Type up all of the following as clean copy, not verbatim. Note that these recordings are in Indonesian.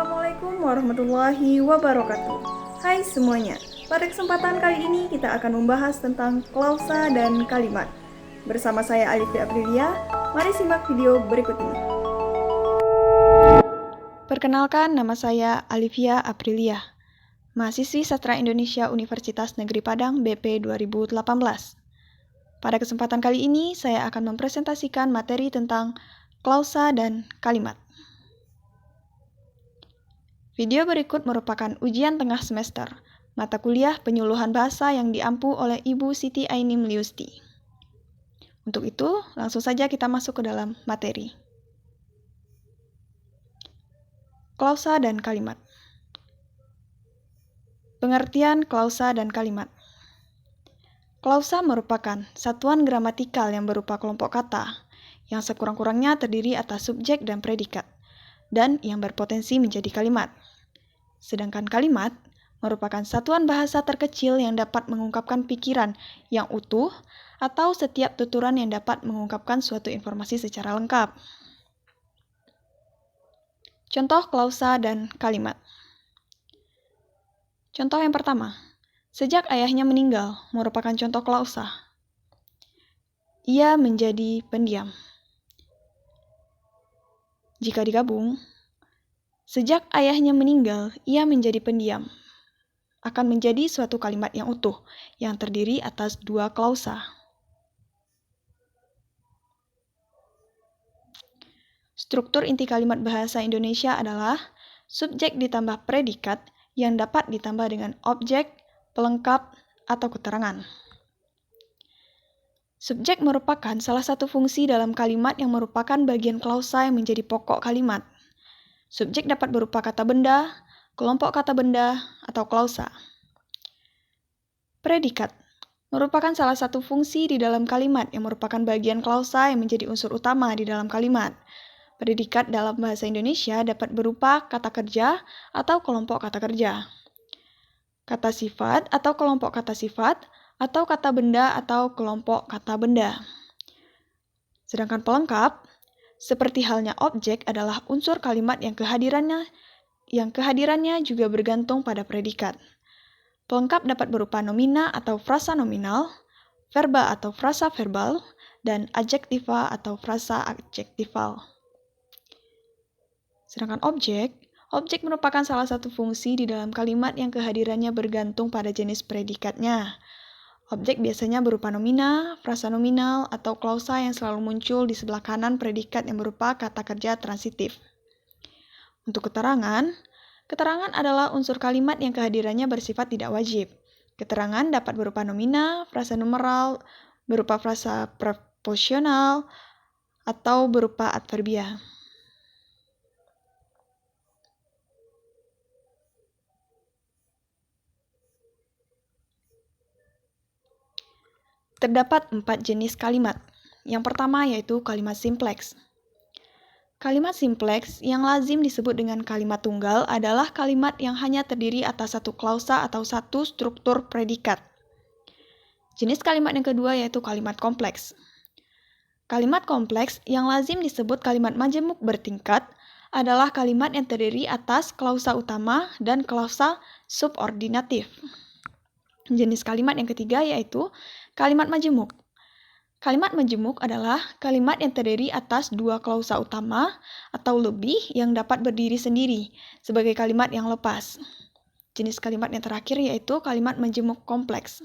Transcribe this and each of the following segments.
Assalamualaikum warahmatullahi wabarakatuh. Hai semuanya, pada kesempatan kali ini kita akan membahas tentang klausa dan kalimat. Bersama saya Alifia Aprilia, mari simak video berikut ini. Perkenalkan, nama saya Alifia Aprilia, mahasiswi Sastra Indonesia Universitas Negeri Padang BP 2018. Pada kesempatan kali ini, saya akan mempresentasikan materi tentang klausa dan kalimat. Video berikut merupakan ujian tengah semester, mata kuliah penyuluhan bahasa yang diampu oleh Ibu Siti Ainim Liusti. Untuk itu, langsung saja kita masuk ke dalam materi. Klausa dan kalimat. Pengertian klausa dan kalimat. Klausa merupakan satuan gramatikal yang berupa kelompok kata, yang sekurang-kurangnya terdiri atas subjek dan predikat, dan yang berpotensi menjadi kalimat. Sedangkan kalimat merupakan satuan bahasa terkecil yang dapat mengungkapkan pikiran yang utuh atau setiap tuturan yang dapat mengungkapkan suatu informasi secara lengkap. Contoh klausa dan kalimat. Contoh yang pertama, sejak ayahnya meninggal merupakan contoh klausa. Ia menjadi pendiam. Jika digabung, sejak ayahnya meninggal, ia menjadi pendiam, akan menjadi suatu kalimat yang utuh, yang terdiri atas dua klausa. Struktur inti kalimat bahasa Indonesia adalah subjek ditambah predikat yang dapat ditambah dengan objek, pelengkap, atau keterangan. Subjek merupakan salah satu fungsi dalam kalimat yang merupakan bagian klausa yang menjadi pokok kalimat. Subjek dapat berupa kata benda, kelompok kata benda, atau klausa. Predikat merupakan salah satu fungsi di dalam kalimat yang merupakan bagian klausa yang menjadi unsur utama di dalam kalimat. Predikat dalam bahasa Indonesia dapat berupa kata kerja atau kelompok kata kerja, kata sifat atau kelompok kata sifat, atau kata benda atau kelompok kata benda. Sedangkan pelengkap, seperti halnya objek, adalah unsur kalimat yang kehadirannya juga bergantung pada predikat. Pelengkap dapat berupa nomina atau frasa nominal, verba atau frasa verbal, dan adjektiva atau frasa adjektival. Sedangkan objek merupakan salah satu fungsi di dalam kalimat yang kehadirannya bergantung pada jenis predikatnya. Objek biasanya berupa nomina, frasa nominal, atau klausa yang selalu muncul di sebelah kanan predikat yang berupa kata kerja transitif. Untuk keterangan adalah unsur kalimat yang kehadirannya bersifat tidak wajib. Keterangan dapat berupa nomina, frasa numeral, berupa frasa preposisional, atau berupa adverbia. Terdapat 4 jenis kalimat. Yang pertama yaitu kalimat simpleks. Kalimat simpleks yang lazim disebut dengan kalimat tunggal adalah kalimat yang hanya terdiri atas satu klausa atau satu struktur predikat. Jenis kalimat yang kedua yaitu kalimat kompleks. Kalimat kompleks yang lazim disebut kalimat majemuk bertingkat adalah kalimat yang terdiri atas klausa utama dan klausa subordinatif. Jenis kalimat yang ketiga yaitu kalimat majemuk. Kalimat majemuk adalah kalimat yang terdiri atas dua klausa utama atau lebih yang dapat berdiri sendiri sebagai kalimat yang lepas. Jenis kalimat yang terakhir yaitu kalimat majemuk kompleks.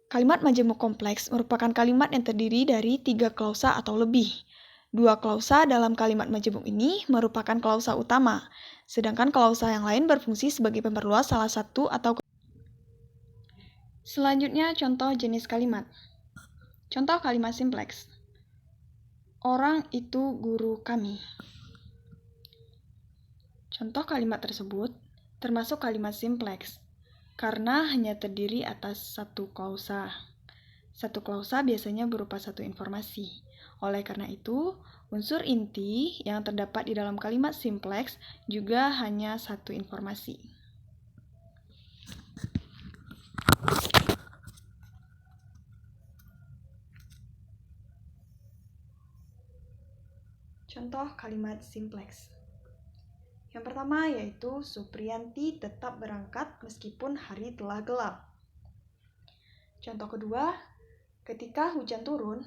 Kalimat majemuk kompleks merupakan kalimat yang terdiri dari 3 klausa atau lebih. 2 klausa dalam kalimat majemuk ini merupakan klausa utama, sedangkan klausa yang lain berfungsi sebagai pemperluas salah satu atau Selanjutnya, contoh jenis kalimat. Contoh kalimat simpleks. Orang itu guru kami. Contoh kalimat tersebut termasuk kalimat simpleks karena hanya terdiri atas satu klausa. Satu klausa biasanya berupa satu informasi. Oleh karena itu, unsur inti yang terdapat di dalam kalimat simpleks juga hanya satu informasi. Contoh kalimat simpleks. Yang pertama yaitu Supriyanti tetap berangkat meskipun hari telah gelap. Contoh kedua, ketika hujan turun,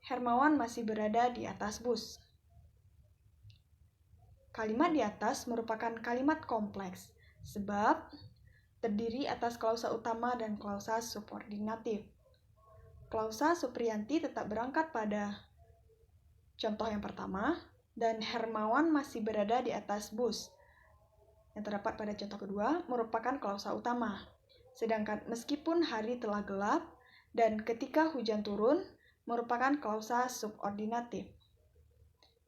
Hermawan masih berada di atas bus. Kalimat di atas merupakan kalimat kompleks, sebab terdiri atas klausa utama dan klausa subordinatif. Klausa Supriyanti tetap berangkat pada contoh yang pertama, dan Hermawan masih berada di atas bus, yang terdapat pada contoh kedua, merupakan klausa utama. Sedangkan meskipun hari telah gelap dan ketika hujan turun, merupakan klausa subordinatif.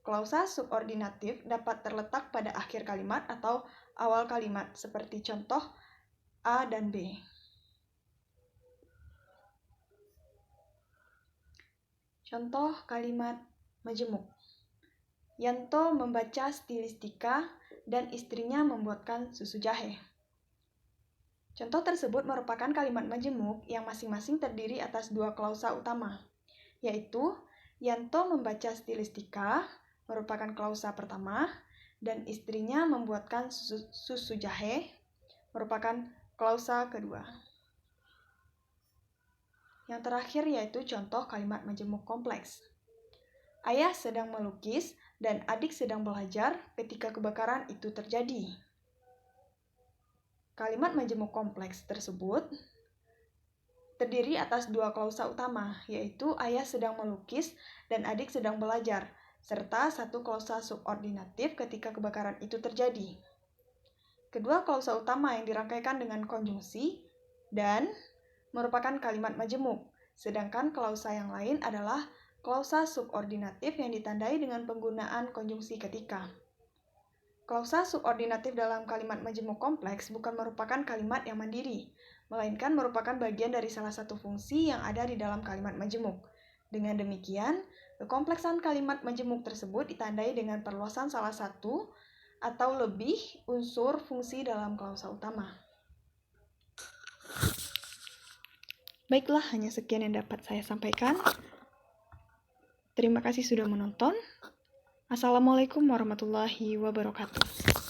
Klausa subordinatif dapat terletak pada akhir kalimat atau awal kalimat, seperti contoh A dan B. Contoh kalimat majemuk. Yanto membaca stilistika dan istrinya membuatkan susu jahe. Contoh tersebut merupakan kalimat majemuk yang masing-masing terdiri atas dua klausa utama, yaitu Yanto membaca stilistika merupakan klausa pertama dan istrinya membuatkan susu jahe merupakan klausa kedua. Yang terakhir yaitu contoh kalimat majemuk kompleks. Ayah sedang melukis dan adik sedang belajar ketika kebakaran itu terjadi. Kalimat majemuk kompleks tersebut terdiri atas dua klausa utama, yaitu ayah sedang melukis dan adik sedang belajar, serta satu klausa subordinatif ketika kebakaran itu terjadi. Kedua klausa utama yang dirangkaikan dengan konjungsi dan merupakan kalimat majemuk, sedangkan klausa yang lain adalah klausa subordinatif yang ditandai dengan penggunaan konjungsi ketika. Klausa subordinatif dalam kalimat majemuk kompleks bukan merupakan kalimat yang mandiri, melainkan merupakan bagian dari salah satu fungsi yang ada di dalam kalimat majemuk. Dengan demikian, kekompleksan kalimat majemuk tersebut ditandai dengan perluasan salah satu atau lebih unsur fungsi dalam klausa utama. Baiklah, hanya sekian yang dapat saya sampaikan. Terima kasih sudah menonton. Assalamualaikum warahmatullahi wabarakatuh.